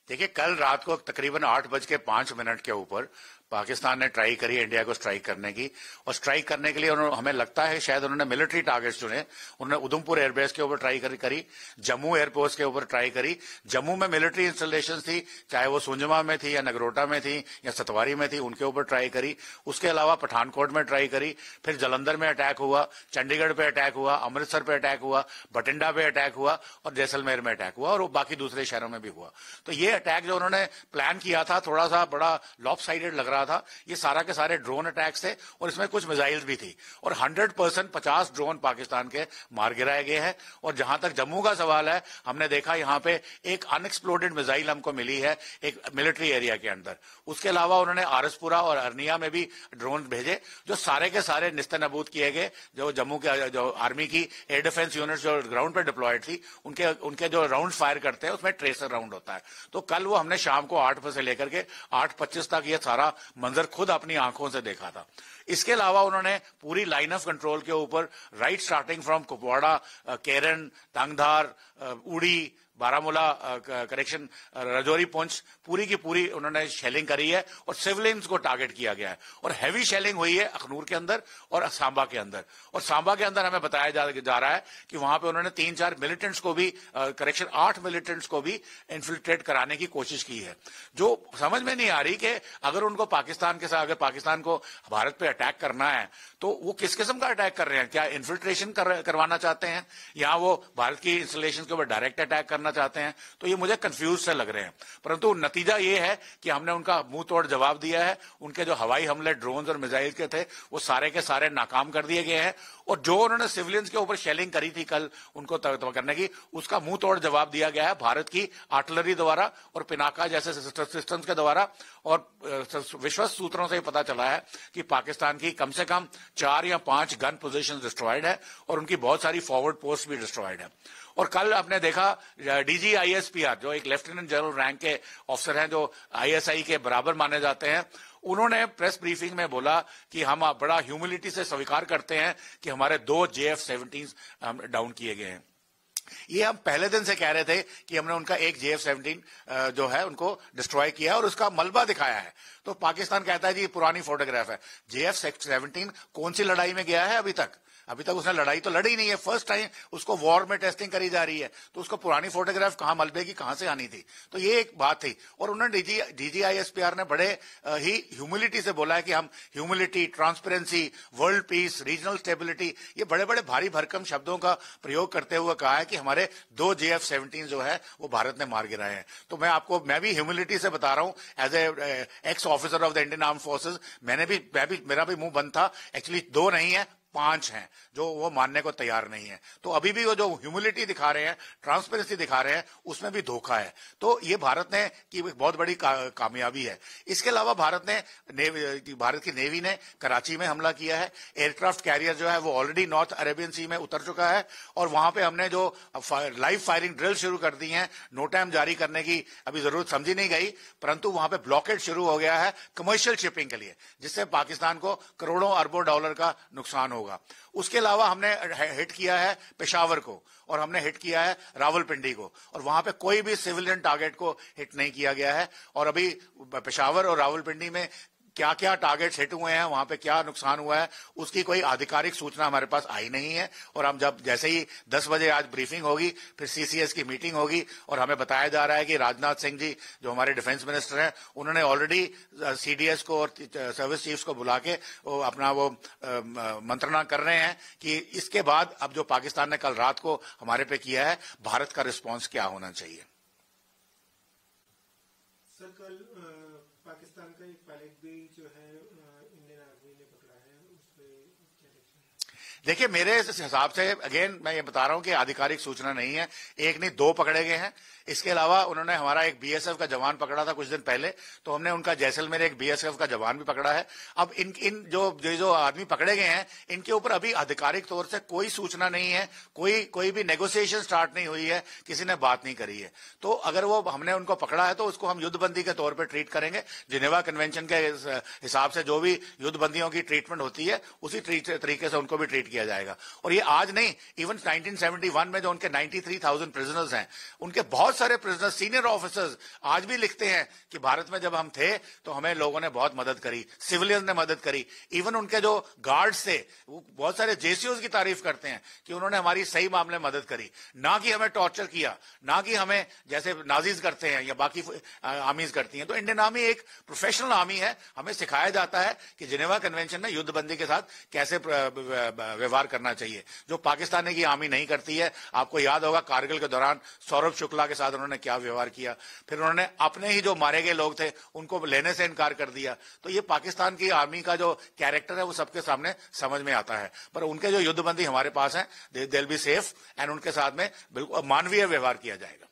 देखिए, कल रात को तकरीबन 8:05 के ऊपर पाकिस्तान ने ट्राई करी इंडिया को स्ट्राइक करने की, और स्ट्राइक करने के लिए हमें लगता है शायद उन्होंने मिलिट्री टारगेट्स चुने। उन्होंने उधमपुर एयरबेस के ऊपर ट्राई करी, जम्मू एयरपोर्ट के ऊपर ट्राई करी। जम्मू में मिलिट्री इंस्टॉलेशन थी, चाहे वो सुंजमा में थी या नगरोटा में थी या सतवारी में थी, उनके ऊपर ट्राई करी। उसके अलावा पठानकोट में ट्राई करी, फिर जलंधर में अटैक हुआ, चंडीगढ़ पे अटैक हुआ, अमृतसर पे अटैक हुआ, बठिंडा पे अटैक हुआ और जैसलमेर में अटैक हुआ, और बाकी दूसरे शहरों में भी हुआ। तो ये अटैक जो उन्होंने प्लान किया था थोड़ा सा बड़ा लॉपसाइडेड लग रहा था। ये सारा के सारे ड्रोन अटैक्स थे और इसमें कुछ मिसाइल्स भी थी, और 100% 50 ड्रोन पाकिस्तान के मार गिराए गए हैं। और जहां तक जम्मू का सवाल है, हमने देखा यहां पे एक अनएक्सप्लोडेड मिसाइल हमको मिली है एक मिलिट्री एरिया के अंदर। उसके अलावा उन्होंने आरसपुरा और अरनिया में भी ड्रोन भेजे, जो सारे के सारे निस्तेनाबूद किए गए। जो जम्मू के जो आर्मी की एयर डिफेंस यूनिट जो ग्राउंड पर डिप्लॉयड थी, उनके जो राउंड फायर करते हैं उसमें ट्रेसर राउंड होता है। तो कल वो हमने शाम को 8 से लेकर के 8:25 तक ये सारा मंजर खुद अपनी आंखों से देखा था। इसके अलावा उन्होंने पूरी लाइन ऑफ कंट्रोल के ऊपर राइट स्टार्टिंग फ्रॉम कुपवाड़ा, केरन, तंगधार, उड़ी, बारामूला, करेक्शन, रजौरी, पुंछ, पूरी की पूरी उन्होंने शेलिंग करी है और सिविलियंस को टारगेट किया गया है। और हैवी शेलिंग हुई है अखनूर के अंदर और सांबा के अंदर। और सांबा के अंदर हमें बताया जा रहा है कि वहां पे उन्होंने 3-4 मिलिटेंट्स को भी 8 मिलिटेंट्स को भी इन्फिल्ट्रेट कराने की कोशिश की है। जो समझ में नहीं आ रही कि अगर उनको पाकिस्तान के साथ, अगर पाकिस्तान को भारत पे अटैक करना है तो वो किस किस्म का अटैक कर रहे हैं? क्या इन्फिल्ट्रेशन करवाना चाहते हैं, या वो भारत की इंस्टॉलेशन के ऊपर डायरेक्ट अटैक करना चाहते हैं? तो ये मुझे कंफ्यूज से लग रहे हैं। परंतु नतीजा ये है कि हमने उनका मुंह तोड़ जवाब दिया है। उनके जो हवाई हमले ड्रोन और मिसाइल के थे वो सारे के सारे नाकाम कर दिए गए हैं, और जो उन्होंने सिविलियंस के ऊपर शेलिंग करी थी कल उनको करने की, उसका मुंह तोड़ जवाब दिया गया है भारत की आर्टिलरी द्वारा और पिनाका जैसे सिस्टम्स के द्वारा। और विश्वस्त सूत्रों से पता चला है कि पाकिस्तान की कम से कम 4 या 5 गन पोजीशन डिस्ट्रॉयड है और उनकी बहुत सारी फॉरवर्ड पोस्ट भी डिस्ट्रॉयड है। और कल आपने देखा डीजी ISPR, जो एक लेफ्टिनेंट जनरल रैंक के ऑफिसर हैं, जो ISI के बराबर माने जाते हैं, उन्होंने प्रेस ब्रीफिंग में बोला कि हम बड़ा ह्यूमिलिटी से स्वीकार करते हैं कि हमारे 2 JF-17 डाउन किए गए हैं। ये हम पहले दिन से कह रहे थे कि हमने उनका एक JF-17 जो है उनको डिस्ट्रॉय किया और उसका मलबा दिखाया है। तो पाकिस्तान कहता है जी पुरानी फोटोग्राफ है। JF-17 कौन सी लड़ाई में गया है? अभी तक उसने लड़ाई तो लड़ी नहीं है। फर्स्ट टाइम उसको वॉर में टेस्टिंग करी जा रही है, तो उसको पुरानी फोटोग्राफ कहां मलबे की कहां से आनी थी? तो ये एक बात थी। और उन्होंने डीजी ISPR ने बड़े ही ह्यूमिलिटी से बोला है कि हम humility, transparency, world peace, regional stability, ये बड़े बड़े भारी भरकम शब्दों का प्रयोग करते हुए कहा है कि हमारे 2 JF-17 जो है वो भारत ने मार गिराए हैं। तो मैं भी ह्यूमिलिटी से बता रहा हूं as a ex officer of the Indian arm forces. मेरा भी मुंह बंद था। एक्चुअली 2 नहीं है, 5 हैं जो वो मानने को तैयार नहीं है। तो अभी भी वो जो ह्यूमिलिटी दिखा रहे हैं, ट्रांसपेरेंसी दिखा रहे हैं, उसमें भी धोखा है। तो ये भारत ने की बहुत बड़ी कामयाबी है। इसके अलावा भारत की नेवी ने कराची में हमला किया है। एयरक्राफ्ट कैरियर जो है वो ऑलरेडी नॉर्थ अरेबियन सी में उतर चुका है, और वहां पे हमने जो लाइव फायरिंग ड्रिल शुरू कर दी है, नो टाइम जारी करने की अभी जरूरत समझी नहीं गई, परंतु वहां पे ब्लॉकेड शुरू हो गया है कमर्शियल शिपिंग के लिए, जिससे पाकिस्तान को करोड़ों अरबों डॉलर का नुकसान होगा। उसके अलावा हमने हिट किया है पेशावर को, और हमने हिट किया है रावलपिंडी को, और वहां पे कोई भी सिविलियन टारगेट को हिट नहीं किया गया है। और अभी पेशावर और रावलपिंडी में क्या क्या टारगेट्स हिट हुए हैं, वहां पे क्या नुकसान हुआ है, उसकी कोई आधिकारिक सूचना हमारे पास आई नहीं है। और हम जैसे ही 10 बजे आज ब्रीफिंग होगी, फिर CCS की मीटिंग होगी, और हमें बताया जा रहा है कि राजनाथ सिंह जी जो हमारे डिफेंस मिनिस्टर हैं, उन्होंने ऑलरेडी CDS को और सर्विस चीफ्स को बुला के अपना वो मंत्रणा कर रहे हैं कि इसके बाद अब जो पाकिस्तान ने कल रात को हमारे पे किया है, भारत का रिस्पॉन्स क्या होना चाहिए। सर, कल पाकिस्तान का एक पायलट भी जो है इंडियन आर्मी ने पकड़ा है, उसमें क्या देखिए? देखिए, मेरे हिसाब से अगेन मैं ये बता रहा हूं कि आधिकारिक सूचना नहीं है। एक नहीं 2 पकड़े गए हैं। इसके अलावा उन्होंने हमारा एक BSF का जवान पकड़ा था कुछ दिन पहले, तो हमने उनका जैसलमेर एक BSF का जवान भी पकड़ा है। अब इन जो आदमी पकड़े गए हैं, इनके ऊपर अभी आधिकारिक तौर से कोई सूचना नहीं है, कोई भी नेगोशिएशन स्टार्ट नहीं हुई है, किसी ने बात नहीं करी है। तो अगर वो हमने उनको पकड़ा है तो उसको हम युद्धबंदी के तौर पर ट्रीट करेंगे। जिनेवा कन्वेंशन के हिसाब से जो भी युद्धबंदियों की ट्रीटमेंट होती है, उसी तरीके से उनको भी ट्रीट किया जाएगा। और ये आज नहीं, इवन 1971 में जो उनके 93,000 प्रिजनर्स हैं, उनके बहुत सारे प्रिजनर्स, सीनियर ऑफिसर्स आज भी लिखते हैं कि भारत में जब हम थे तो हमें लोगों ने बहुत मदद करी, सिविलियन ने मदद करी। इवन उनके जो गार्ड्स थे वो बहुत सारे जेसीओज की तारीफ करते हैं कि उन्होंने हमारी सही मामले में मदद करी, ना कि हमें टॉर्चर किया, ना कि हमें जैसे नाजीज करते हैं या बाकी आर्मीज करती हैं। तो इंडियन आर्मी एक प्रोफेशनल आर्मी है। हमें सिखाया जाता है कि जिनेवा कन्वेंशन में युद्धबंदी के साथ कैसे व्यवहार करना चाहिए, जो पाकिस्तान की आर्मी नहीं करती है। आपको याद होगा कारगिल के दौरान सौरभ शुक्ला के साथ उन्होंने क्या व्यवहार किया, फिर उन्होंने अपने ही जो मारे गए लोग थे उनको लेने से इनकार कर दिया। तो ये पाकिस्तान की आर्मी का जो कैरेक्टर है वो सबके सामने समझ में आता है। पर उनके जो युद्धबंदी हमारे पास है, they will be safe and उनके साथ में बिल्कुल मानवीय व्यवहार किया जाएगा।